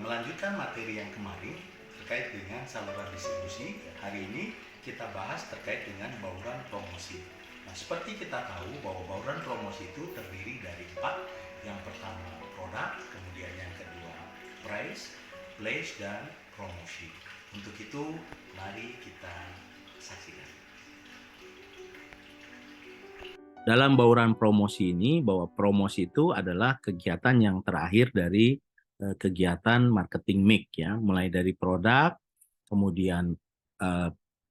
melanjutkan materi yang kemarin terkait dengan saluran distribusi, hari ini kita bahas terkait dengan bauran promosi. Nah, seperti kita tahu bahwa bauran promosi itu terdiri dari 4. Yang pertama produk, kemudian yang kedua price, place, dan promosi. Untuk itu, mari kita saksikan. Dalam bauran promosi ini, bahwa promosi itu adalah kegiatan yang terakhir dari kegiatan marketing mix, ya, mulai dari produk, kemudian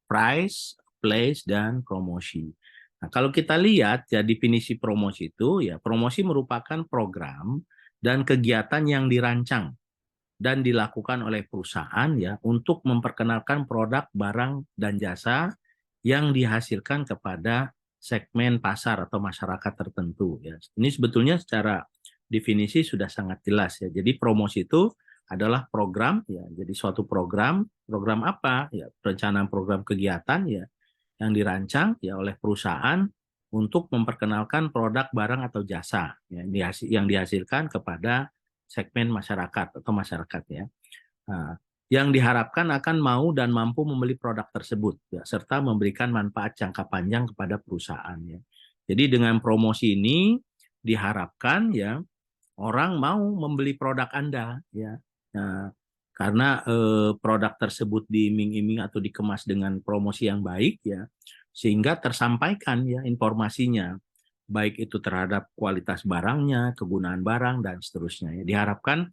price, place, dan promosi. Nah, kalau kita lihat ya definisi promosi itu, ya promosi merupakan program dan kegiatan yang dirancang dan dilakukan oleh perusahaan ya untuk memperkenalkan produk, barang, dan jasa yang dihasilkan kepada segmen pasar atau masyarakat tertentu ya. Ini sebetulnya secara definisi sudah sangat jelas ya. Jadi promosi itu adalah program ya. Jadi suatu program apa? Ya, perencanaan program kegiatan ya yang dirancang ya oleh perusahaan untuk memperkenalkan produk, barang, atau jasa ya, yang dihasilkan kepada segmen masyarakat atau masyarakat ya. Nah, yang diharapkan akan mau dan mampu membeli produk tersebut ya, serta memberikan manfaat jangka panjang kepada perusahaan ya. Jadi dengan promosi ini diharapkan ya orang mau membeli produk Anda ya. Nah, karena produk tersebut diiming-iming atau dikemas dengan promosi yang baik ya, sehingga tersampaikan ya informasinya, baik itu terhadap kualitas barangnya, kegunaan barang, dan seterusnya ya. Diharapkan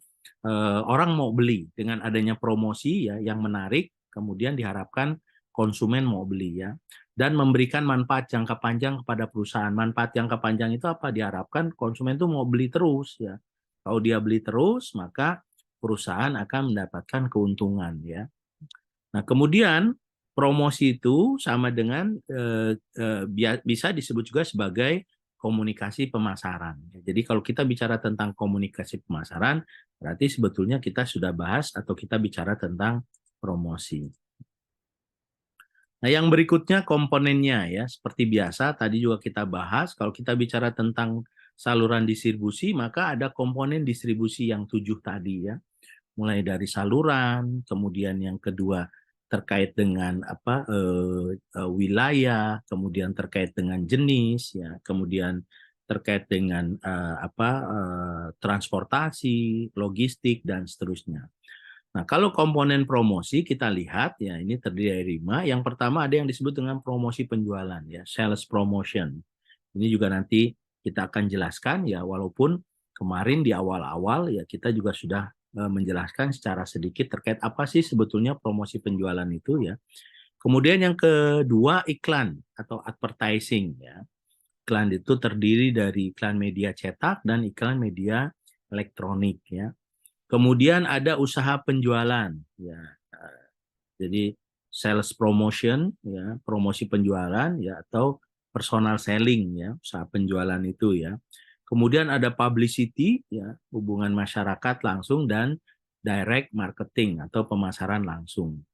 orang mau beli dengan adanya promosi ya yang menarik, kemudian diharapkan konsumen mau beli ya, dan memberikan manfaat jangka panjang kepada perusahaan. Manfaat jangka panjang itu apa? Diharapkan konsumen itu mau beli terus ya. Kalau dia beli terus, maka perusahaan akan mendapatkan keuntungan ya. Nah, kemudian promosi itu sama dengan bisa disebut juga sebagai komunikasi pemasaran. Jadi kalau kita bicara tentang komunikasi pemasaran, berarti sebetulnya kita sudah bahas atau kita bicara tentang promosi. Nah, yang berikutnya komponennya ya, seperti biasa tadi juga kita bahas, kalau kita bicara tentang saluran distribusi, maka ada komponen distribusi yang 7 tadi ya. Mulai dari saluran, kemudian yang kedua terkait dengan wilayah, kemudian terkait dengan jenis ya, kemudian terkait dengan transportasi, logistik, dan seterusnya. Nah, kalau komponen promosi kita lihat ya ini terdiri dari 5. Yang pertama ada yang disebut dengan promosi penjualan ya, sales promotion. Ini juga nanti kita akan jelaskan ya, walaupun kemarin di awal-awal ya kita juga sudah menjelaskan secara sedikit terkait apa sih sebetulnya promosi penjualan itu ya. Kemudian yang kedua iklan atau advertising ya. Iklan itu terdiri dari iklan media cetak dan iklan media elektronik ya. Kemudian ada usaha penjualan ya. Jadi sales promotion ya, promosi penjualan ya, atau personal selling ya, usaha penjualan itu ya. Kemudian ada publicity ya, hubungan masyarakat langsung, dan direct marketing atau pemasaran langsung.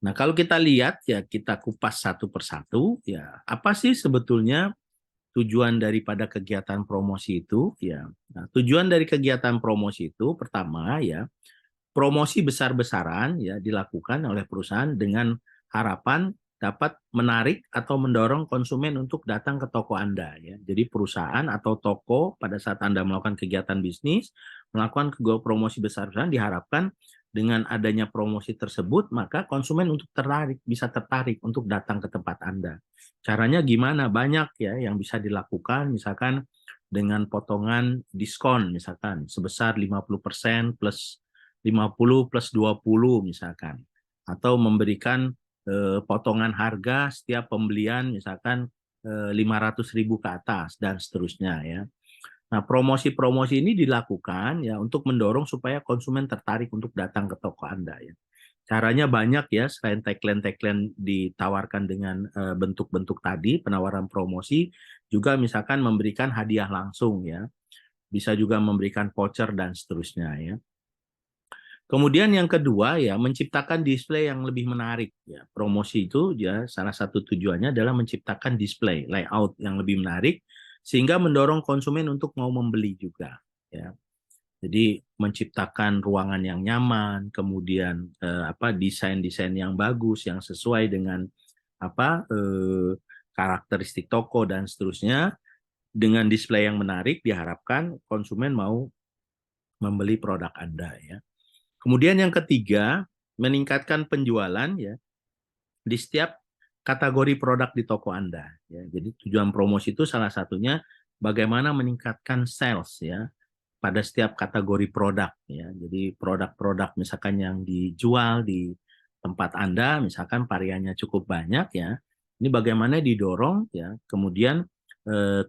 Nah, kalau kita lihat ya, kita kupas satu persatu ya, apa sih sebetulnya tujuan daripada kegiatan promosi itu ya. Nah, tujuan dari kegiatan promosi itu pertama ya, promosi besar-besaran ya dilakukan oleh perusahaan dengan harapan dapat menarik atau mendorong konsumen untuk datang ke toko Anda ya. Jadi perusahaan atau toko pada saat Anda melakukan kegiatan bisnis, melakukan promosi besar-besaran, diharapkan dengan adanya promosi tersebut maka konsumen bisa tertarik untuk datang ke tempat Anda. Caranya gimana? Banyak ya yang bisa dilakukan, misalkan dengan potongan diskon misalkan sebesar 50% plus 50 plus 20 misalkan, atau memberikan potongan harga setiap pembelian misalkan 500.000 ke atas dan seterusnya ya. Nah, promosi-promosi ini dilakukan ya untuk mendorong supaya konsumen tertarik untuk datang ke toko Anda ya. Caranya banyak ya, selain tagline-tagline ditawarkan dengan bentuk-bentuk tadi, penawaran promosi, juga misalkan memberikan hadiah langsung ya. Bisa juga memberikan voucher dan seterusnya ya. Kemudian yang kedua ya, menciptakan display yang lebih menarik ya. Promosi itu ya salah satu tujuannya adalah menciptakan display layout yang lebih menarik sehingga mendorong konsumen untuk mau membeli juga ya. Jadi menciptakan ruangan yang nyaman, kemudian desain-desain yang bagus, yang sesuai dengan karakteristik toko dan seterusnya, dengan display yang menarik diharapkan konsumen mau membeli produk Anda ya. Kemudian yang ketiga, meningkatkan penjualan ya di setiap kategori produk di toko Anda ya. Jadi tujuan promosi itu salah satunya bagaimana meningkatkan sales ya pada setiap kategori produk ya. Jadi produk-produk misalkan yang dijual di tempat Anda misalkan variannya cukup banyak ya. Ini bagaimana didorong ya. Kemudian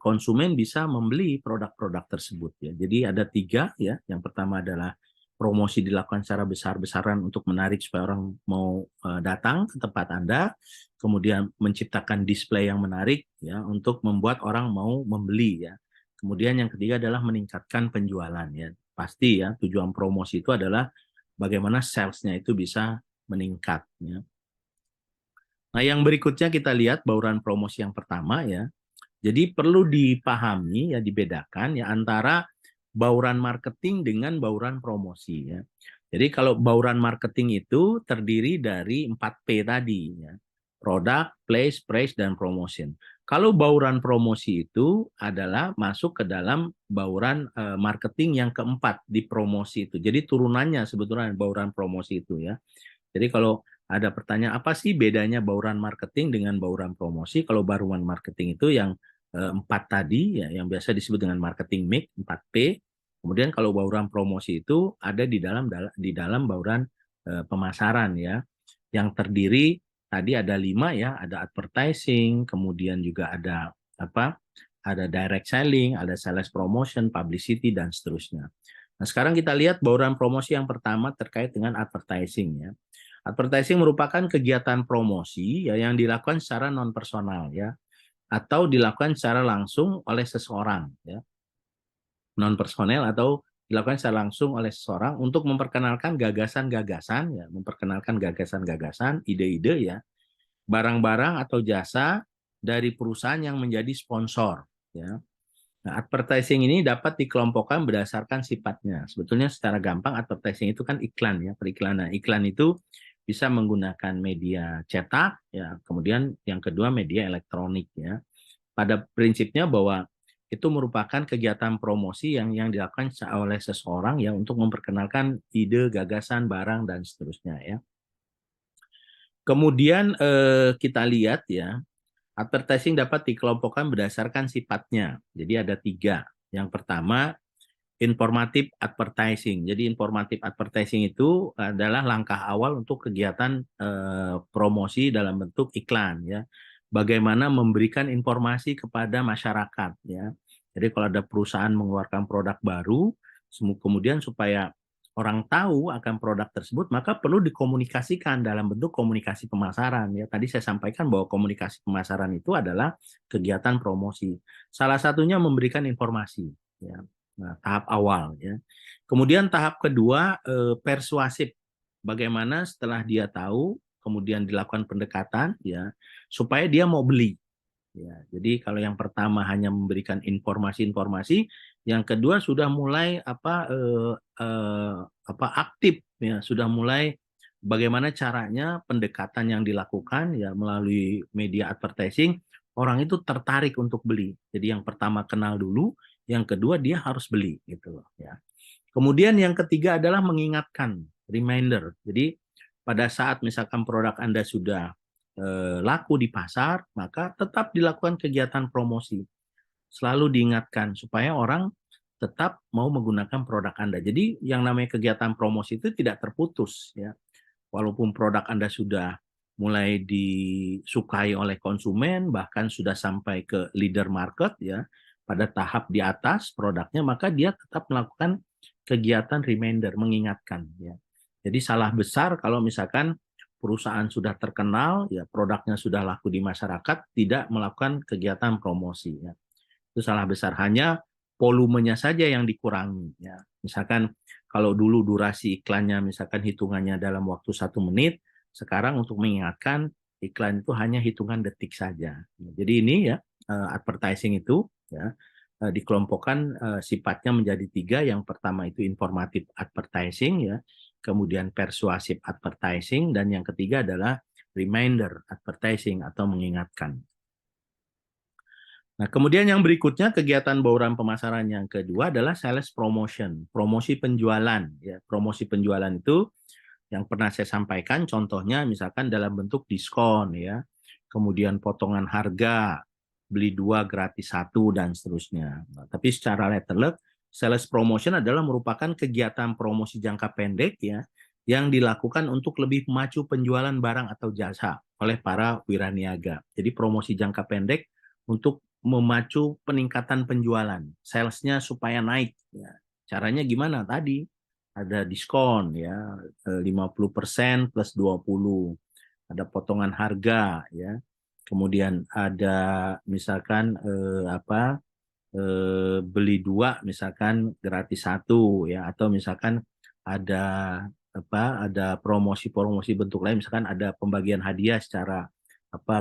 konsumen bisa membeli produk-produk tersebut ya. Jadi ada tiga ya. Yang pertama adalah promosi dilakukan secara besar-besaran untuk menarik supaya orang mau datang ke tempat Anda. Kemudian menciptakan display yang menarik ya untuk membuat orang mau membeli ya. Kemudian yang ketiga adalah meningkatkan penjualan ya. Pasti ya tujuan promosi itu adalah bagaimana sales-nya itu bisa meningkat ya. Nah, yang berikutnya kita lihat bauran promosi yang pertama ya. Jadi perlu dipahami ya, dibedakan ya antara bauran marketing dengan bauran promosi ya. Jadi kalau bauran marketing itu terdiri dari 4P tadi ya. Product, place, price, dan promotion. Kalau bauran promosi itu adalah masuk ke dalam bauran marketing yang keempat di promosi itu. Jadi turunannya sebetulnya bauran promosi itu ya. Jadi kalau ada pertanyaan apa sih bedanya bauran marketing dengan bauran promosi? Kalau bauran marketing itu yang empat tadi ya, yang biasa disebut dengan marketing mix 4P. Kemudian kalau bauran promosi itu ada di dalam bauran pemasaran ya, yang terdiri tadi ada 5 ya, ada advertising, kemudian juga ada apa? Ada direct selling, ada sales promotion, publicity dan seterusnya. Nah, sekarang kita lihat bauran promosi yang pertama terkait dengan advertising ya. Advertising merupakan kegiatan promosi ya yang dilakukan secara non personal ya atau dilakukan secara langsung oleh seseorang ya. Non personal atau dilakukan secara langsung oleh seseorang untuk memperkenalkan gagasan-gagasan ya, memperkenalkan gagasan-gagasan, ide-ide ya, barang-barang atau jasa dari perusahaan yang menjadi sponsor ya. Nah, advertising ini dapat dikelompokkan berdasarkan sifatnya. Sebetulnya secara gampang advertising itu kan iklan ya, periklanan. Iklan itu bisa menggunakan media cetak ya, kemudian yang kedua media elektronik ya. Pada prinsipnya bahwa itu merupakan kegiatan promosi yang dilakukan oleh seseorang ya untuk memperkenalkan ide, gagasan, barang dan seterusnya ya. Kemudian kita lihat ya, advertising dapat dikelompokkan berdasarkan sifatnya. Jadi ada 3. Yang pertama, informatif advertising. Jadi informatif advertising itu adalah langkah awal untuk kegiatan promosi dalam bentuk iklan ya. Bagaimana memberikan informasi kepada masyarakat ya. Jadi kalau ada perusahaan mengeluarkan produk baru, kemudian supaya orang tahu akan produk tersebut, maka perlu dikomunikasikan dalam bentuk komunikasi pemasaran ya. Tadi saya sampaikan bahwa komunikasi pemasaran itu adalah kegiatan promosi. Salah satunya memberikan informasi ya. Nah, tahap awal ya. Kemudian tahap kedua persuasif. Bagaimana setelah dia tahu, kemudian dilakukan pendekatan ya supaya dia mau beli. Ya, jadi kalau yang pertama hanya memberikan informasi-informasi, yang kedua sudah mulai aktif ya, sudah mulai bagaimana caranya pendekatan yang dilakukan ya melalui media advertising, orang itu tertarik untuk beli. Jadi yang pertama kenal dulu, yang kedua dia harus beli gitu loh ya. Kemudian yang ketiga adalah mengingatkan, reminder. Jadi pada saat misalkan produk Anda sudah laku di pasar, maka tetap dilakukan kegiatan promosi. Selalu diingatkan supaya orang tetap mau menggunakan produk Anda. Jadi yang namanya kegiatan promosi itu tidak terputus ya. Walaupun produk Anda sudah mulai disukai oleh konsumen, bahkan sudah sampai ke leader market ya, pada tahap di atas produknya, maka dia tetap melakukan kegiatan reminder, mengingatkan ya. Jadi salah besar kalau misalkan perusahaan sudah terkenal, ya produknya sudah laku di masyarakat, tidak melakukan kegiatan promosi. Ya. Itu salah besar. Hanya volumenya saja yang dikurangi. Ya. Misalkan kalau dulu durasi iklannya, misalkan hitungannya dalam waktu 1 menit, sekarang untuk mengingatkan iklan itu hanya hitungan detik saja. Jadi ini ya advertising itu, ya dikelompokkan sifatnya menjadi 3. Yang pertama itu informative advertising, ya, kemudian persuasive advertising, dan yang ketiga adalah reminder advertising atau mengingatkan. Nah, kemudian yang berikutnya kegiatan bauran pemasaran yang kedua adalah sales promotion, promosi penjualan. Ya, promosi penjualan itu yang pernah saya sampaikan, contohnya misalkan dalam bentuk diskon, ya, kemudian potongan harga, beli 2 gratis 1 dan seterusnya. Nah, tapi secara letterlek, sales promotion adalah merupakan kegiatan promosi jangka pendek, ya, yang dilakukan untuk lebih memacu penjualan barang atau jasa oleh para wiraniaga. Jadi promosi jangka pendek untuk memacu peningkatan penjualan, salesnya supaya naik. Ya. Caranya gimana? Tadi ada diskon, ya, 50% plus 20, ada potongan harga, ya, kemudian ada misalkan beli 2 misalkan gratis 1, ya, atau misalkan ada ada promosi-promosi bentuk lain, misalkan ada pembagian hadiah secara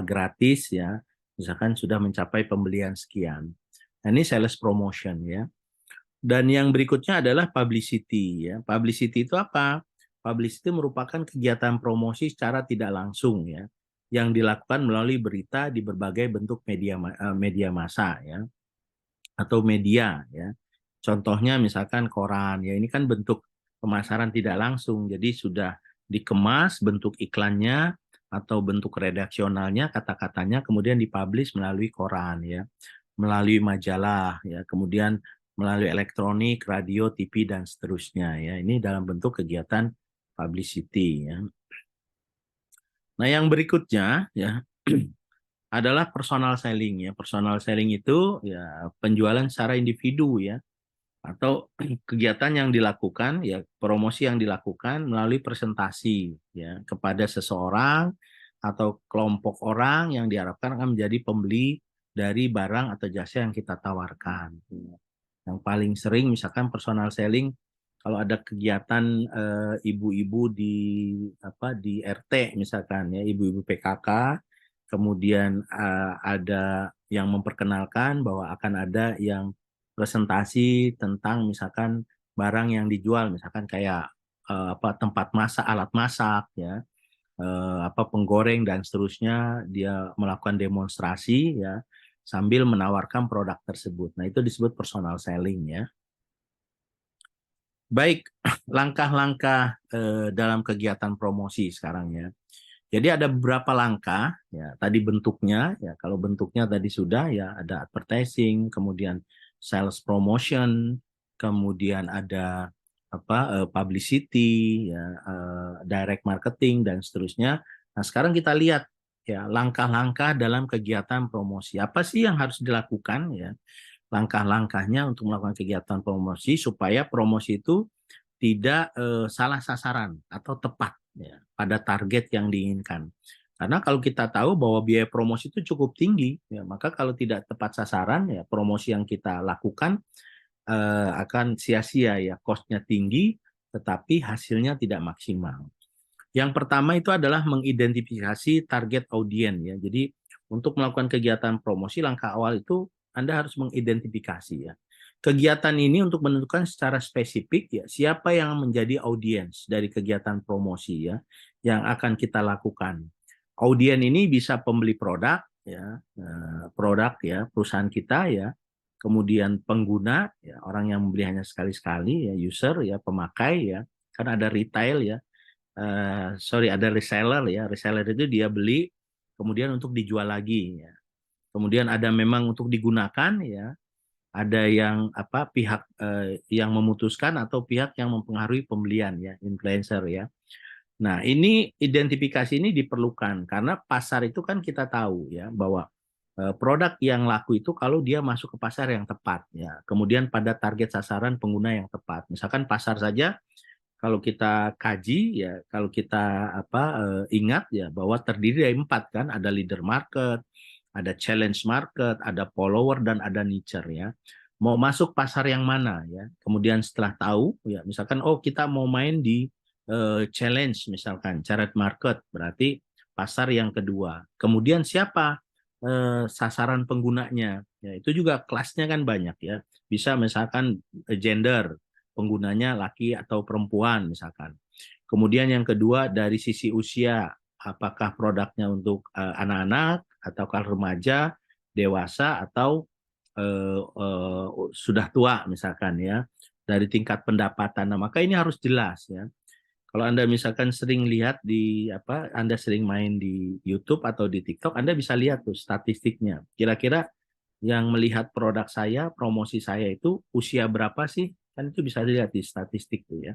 gratis, ya, misalkan sudah mencapai pembelian sekian. Nah, ini sales promotion, ya. Dan yang berikutnya adalah publicity, ya. Publicity itu apa? Publicity merupakan kegiatan promosi secara tidak langsung, ya, yang dilakukan melalui berita di berbagai bentuk media massa, ya, atau media, ya. Contohnya misalkan koran, ya, ini kan bentuk pemasaran tidak langsung. Jadi sudah dikemas bentuk iklannya atau bentuk redaksionalnya, kata-katanya kemudian dipublish melalui koran, ya, melalui majalah, ya, kemudian melalui elektronik, radio, TV, dan seterusnya, ya. Ini dalam bentuk kegiatan publicity, ya. Nah, yang berikutnya, ya, adalah personal selling, ya. Personal selling itu, ya, penjualan secara individu, ya, atau kegiatan yang dilakukan, ya, promosi yang dilakukan melalui presentasi, ya, kepada seseorang atau kelompok orang yang diharapkan akan menjadi pembeli dari barang atau jasa yang kita tawarkan. Yang paling sering misalkan personal selling kalau ada kegiatan ibu-ibu di RT misalkan, ya, ibu-ibu PKK, kemudian ada yang memperkenalkan bahwa akan ada yang presentasi tentang misalkan barang yang dijual, misalkan kayak tempat masak, alat masak, ya, penggoreng dan seterusnya, dia melakukan demonstrasi, ya, sambil menawarkan produk tersebut. Nah, itu disebut personal selling, ya. Baik, langkah-langkah dalam kegiatan promosi sekarang, ya. Jadi ada beberapa langkah, ya. Tadi bentuknya, ya, kalau bentuknya tadi sudah, ya, ada advertising, kemudian sales promotion, kemudian ada publicity, ya, direct marketing dan seterusnya. Nah, sekarang kita lihat, ya, langkah-langkah dalam kegiatan promosi. Apa sih yang harus dilakukan, ya? Langkah-langkahnya untuk melakukan kegiatan promosi supaya promosi itu tidak salah sasaran atau tepat, ya, pada target yang diinginkan. Karena kalau kita tahu bahwa biaya promosi itu cukup tinggi, ya, maka kalau tidak tepat sasaran, ya, promosi yang kita lakukan akan sia-sia, ya, cost-nya tinggi, tetapi hasilnya tidak maksimal. Yang pertama itu adalah mengidentifikasi target audiens, ya. Jadi untuk melakukan kegiatan promosi, langkah awal itu Anda harus mengidentifikasi, ya. Kegiatan ini untuk menentukan secara spesifik, ya, siapa yang menjadi audiens dari kegiatan promosi, ya, yang akan kita lakukan. Audiens ini bisa pembeli produk, ya, ya, perusahaan kita, ya, kemudian pengguna, ya, orang yang membeli hanya sekali-sekali, ya, user, ya, pemakai, ya, kan ada retail, ya, ada reseller, ya. Reseller itu dia beli kemudian untuk dijual lagi, ya. Kemudian ada memang untuk digunakan, ya. Ada yang pihak yang memutuskan atau pihak yang mempengaruhi pembelian, ya, influencer, ya. Nah, ini identifikasi ini diperlukan karena pasar itu kan kita tahu, ya, bahwa produk yang laku itu kalau dia masuk ke pasar yang tepat, ya. Kemudian pada target sasaran pengguna yang tepat. Misalkan pasar saja kalau kita kaji, ya, kalau kita ingat, ya, bahwa terdiri dari 4 kan, ada leader market, ada challenge market, ada follower, dan ada niche, ya. Mau masuk pasar yang mana, ya. Kemudian setelah tahu, ya, misalkan kita mau main di challenge misalkan, challenge market berarti pasar yang kedua. Kemudian siapa sasaran penggunanya. Ya, itu juga kelasnya kan banyak ya. Bisa misalkan gender, penggunanya laki atau perempuan misalkan. Kemudian yang kedua dari sisi usia, apakah produknya untuk anak-anak ataukah remaja, dewasa atau sudah tua misalkan ya. Dari tingkat pendapatan. Nah, maka ini harus jelas ya. Kalau Anda misalkan sering lihat di apa, Anda sering main di YouTube atau di TikTok, Anda bisa lihat tuh statistiknya. Kira-kira yang melihat produk saya, promosi saya itu usia berapa sih? Kan itu bisa dilihat di statistik tuh ya.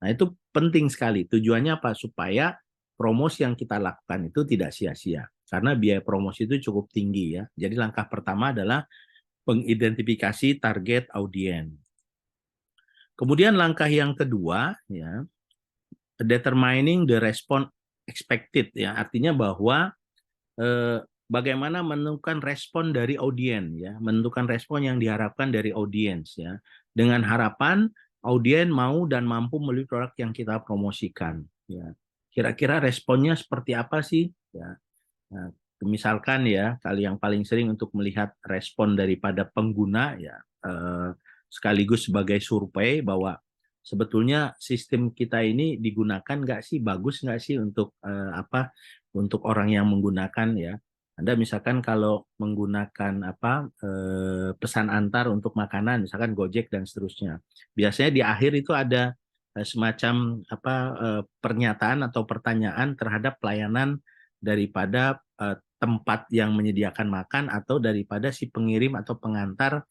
Nah, itu penting sekali. Tujuannya apa? Supaya promosi yang kita lakukan itu tidak sia-sia. Karena biaya promosi itu cukup tinggi ya. Jadi langkah pertama adalah pengidentifikasi target audiens. Kemudian langkah yang kedua ya, determining the response expected ya, artinya bahwa bagaimana menentukan respon dari audiens ya, menentukan respon yang diharapkan dari audiens ya, dengan harapan audiens mau dan mampu membeli produk yang kita promosikan ya. Kira-kira responnya seperti apa sih ya? Nah, misalkan ya, kali yang paling sering untuk melihat respon daripada pengguna ya, sekaligus sebagai survei bahwa sebetulnya sistem kita ini digunakan nggak sih, bagus nggak sih untuk apa, untuk orang yang menggunakan ya. Anda misalkan kalau menggunakan apa, pesan antar untuk makanan, misalkan Gojek dan seterusnya, biasanya di akhir itu ada semacam apa, pernyataan atau pertanyaan terhadap pelayanan daripada tempat yang menyediakan makan atau daripada si pengirim atau pengantar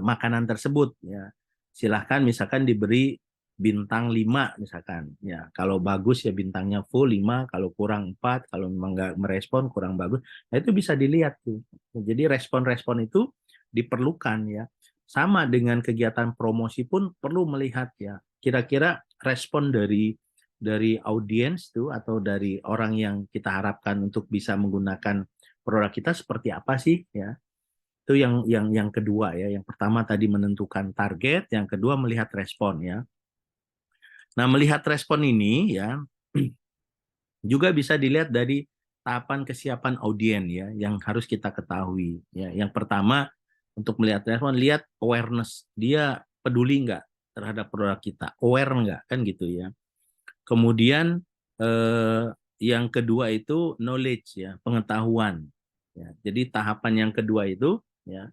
makanan tersebut ya. Silahkan misalkan diberi bintang 5 misalkan ya, kalau bagus ya bintangnya full 5, kalau kurang 4, kalau memang nggak merespon kurang bagus. Nah, itu bisa dilihat tuh. Jadi respon-respon itu diperlukan ya. Sama dengan kegiatan promosi pun perlu melihat ya, kira-kira respon dari audiens tuh atau dari orang yang kita harapkan untuk bisa menggunakan produk kita seperti apa sih ya. Itu yang kedua ya. Yang pertama tadi menentukan target, yang kedua melihat respon ya. Nah, melihat respon ini ya juga bisa dilihat dari tahapan kesiapan audiens ya yang harus kita ketahui ya. Yang pertama untuk melihat respon, lihat awareness, dia peduli nggak terhadap produk kita, aware nggak kan gitu ya. Kemudian eh, yang kedua itu knowledge ya, pengetahuan. Ya, jadi tahapan yang kedua itu ya,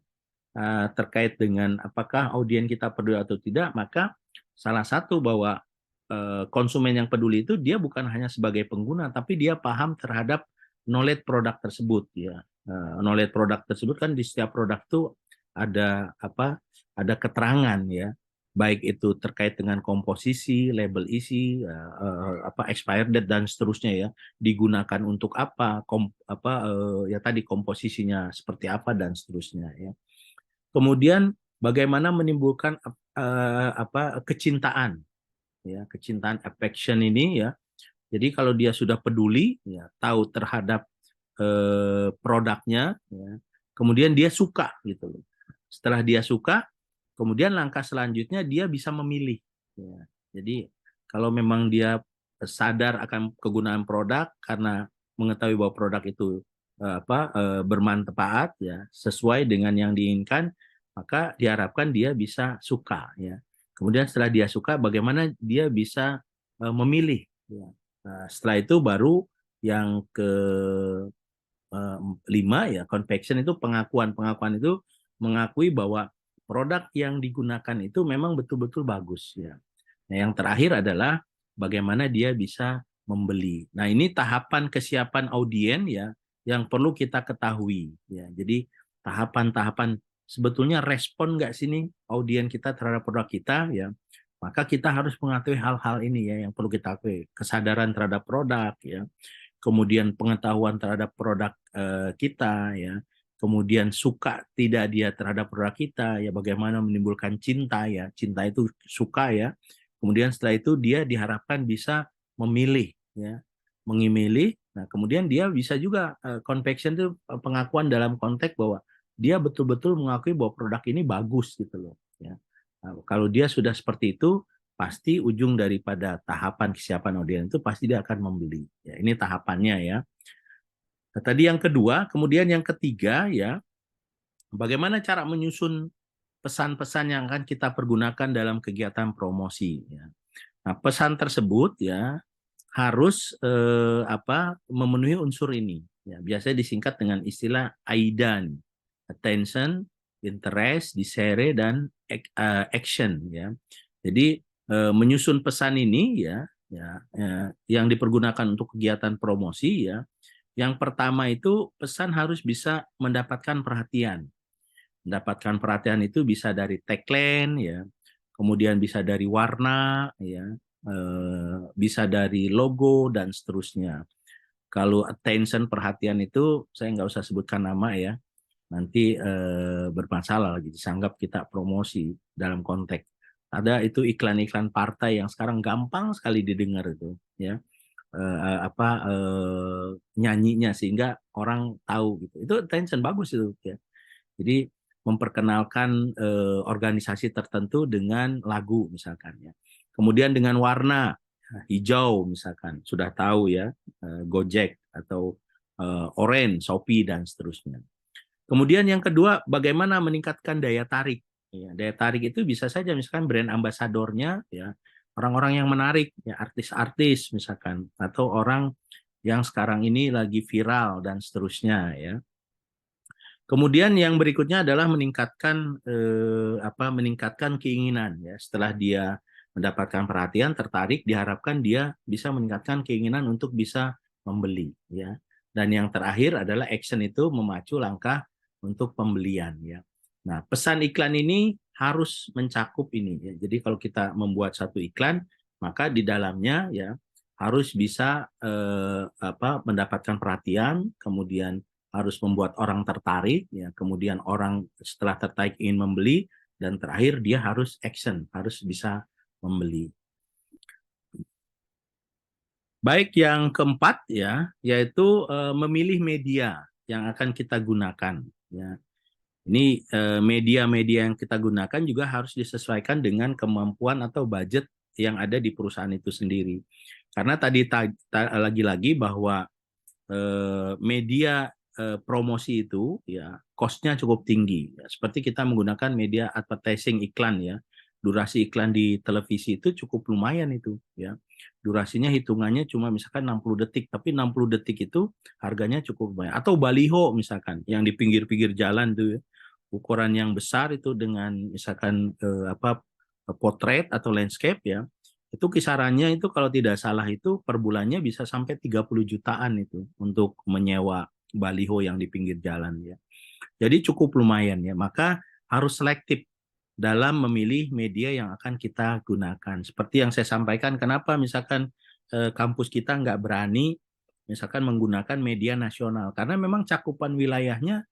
terkait dengan apakah audiens kita peduli atau tidak, maka salah satu bahwa konsumen yang peduli itu dia bukan hanya sebagai pengguna, tapi dia paham terhadap knowledge produk tersebut ya. Knowledge produk tersebut kan di setiap produk tuh ada apa? Ada keterangan ya, baik itu terkait dengan komposisi, label isi, apa expired date dan seterusnya ya, digunakan untuk apa, ya tadi komposisinya seperti apa dan seterusnya ya. Kemudian bagaimana menimbulkan apa kecintaan ya, kecintaan affection ini ya. Jadi kalau dia sudah peduli ya, tahu terhadap produknya ya, kemudian dia suka gitu loh. Setelah dia suka, kemudian langkah selanjutnya dia bisa memilih ya. Jadi kalau memang dia sadar akan kegunaan produk karena mengetahui bahwa produk itu bermanfaat ya, sesuai dengan yang diinginkan, maka diharapkan dia bisa suka ya. Kemudian setelah dia suka, bagaimana dia bisa memilih ya. Nah, setelah itu baru yang ke 5 ya, conviction itu pengakuan. Pengakuan itu mengakui bahwa produk yang digunakan itu memang betul-betul bagus ya. Nah, yang terakhir adalah bagaimana dia bisa membeli. Nah, ini tahapan kesiapan audiens ya yang perlu kita ketahui ya. Jadi tahapan-tahapan sebetulnya respon nggak sih nih audiens kita terhadap produk kita ya. Maka kita harus mengetahui hal-hal ini ya yang perlu kita ketahui. Kesadaran terhadap produk ya, kemudian pengetahuan terhadap produk kita ya, kemudian suka tidak dia terhadap produk kita ya, bagaimana menimbulkan cinta ya, cinta itu suka ya, kemudian setelah itu dia diharapkan bisa memilih ya, memilih. Nah, kemudian dia bisa juga conviction itu pengakuan dalam konteks bahwa dia betul-betul mengakui bahwa produk ini bagus gitu loh ya. Nah, kalau dia sudah seperti itu, pasti ujung daripada tahapan kesiapan audiens itu pasti dia akan membeli. Ya, ini tahapannya ya. Nah, tadi yang kedua, kemudian yang ketiga ya, bagaimana cara menyusun pesan-pesan yang akan kita pergunakan dalam kegiatan promosi ya. Nah, pesan tersebut ya harus memenuhi unsur ini. Ya, biasanya disingkat dengan istilah AIDA nih. Attention, interest, desire, dan action ya. Jadi menyusun pesan ini ya, yang dipergunakan untuk kegiatan promosi ya. Yang pertama itu pesan harus bisa mendapatkan perhatian. Mendapatkan perhatian itu bisa dari tagline ya, kemudian bisa dari warna ya, bisa dari logo dan seterusnya. Kalau attention perhatian itu saya nggak usah sebutkan nama ya, nanti bermasalah lagi disanggap kita promosi dalam konteks. Ada itu iklan-iklan partai yang sekarang gampang sekali didengar itu ya, nyanyinya sehingga orang tahu gitu. Itu attention bagus itu ya. Jadi memperkenalkan organisasi tertentu dengan lagu misalkan ya. Kemudian dengan warna hijau misalkan sudah tahu ya, Gojek atau orange, Shopee dan seterusnya. Kemudian yang kedua bagaimana meningkatkan daya tarik. Ya, daya tarik itu bisa saja misalkan brand ambasadornya ya, orang-orang yang menarik ya, artis-artis misalkan atau orang yang sekarang ini lagi viral dan seterusnya ya. Kemudian yang berikutnya adalah meningkatkan keinginan ya. Setelah dia mendapatkan perhatian, tertarik, diharapkan dia bisa meningkatkan keinginan untuk bisa membeli ya. Dan yang terakhir adalah action, itu memacu langkah untuk pembelian ya. Nah, pesan iklan ini harus mencakup ini ya. Jadi kalau kita membuat satu iklan, maka di dalamnya ya harus bisa mendapatkan perhatian, kemudian harus membuat orang tertarik, ya, kemudian orang setelah tertarik ingin membeli, dan terakhir dia harus action, harus bisa membeli. Baik, yang keempat ya, yaitu memilih media yang akan kita gunakan. Ya. Ini media-media yang kita gunakan juga harus disesuaikan dengan kemampuan atau budget yang ada di perusahaan itu sendiri. Karena tadi lagi-lagi bahwa media promosi itu ya cost-nya cukup tinggi ya. Seperti kita menggunakan media advertising iklan ya, durasi iklan di televisi itu cukup lumayan itu ya, durasinya hitungannya cuma misalkan 60 detik, tapi 60 detik itu harganya cukup banyak. Atau baliho misalkan yang di pinggir-pinggir jalan tuh ya, ukuran yang besar itu dengan misalkan potret atau landscape ya, itu kisarannya itu kalau tidak salah itu per bulannya bisa sampai 30 jutaan itu untuk menyewa baliho yang di pinggir jalan ya. Jadi cukup lumayan ya. Maka harus selektif dalam memilih media yang akan kita gunakan. Seperti yang saya sampaikan, kenapa misalkan kampus kita nggak berani misalkan menggunakan media nasional, karena memang cakupan wilayahnya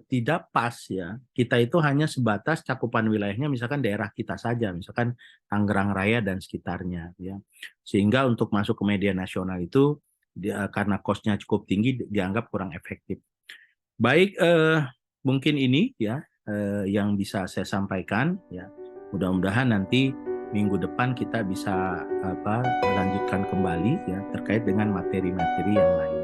tidak pas ya. Kita itu hanya sebatas cakupan wilayahnya misalkan daerah kita saja, misalkan Tangerang Raya dan sekitarnya ya. Sehingga untuk masuk ke media nasional itu karena cost-nya cukup tinggi dianggap kurang efektif. Baik, mungkin ini ya yang bisa saya sampaikan ya. Mudah-mudahan nanti minggu depan kita bisa lanjutkan kembali ya terkait dengan materi-materi yang lain.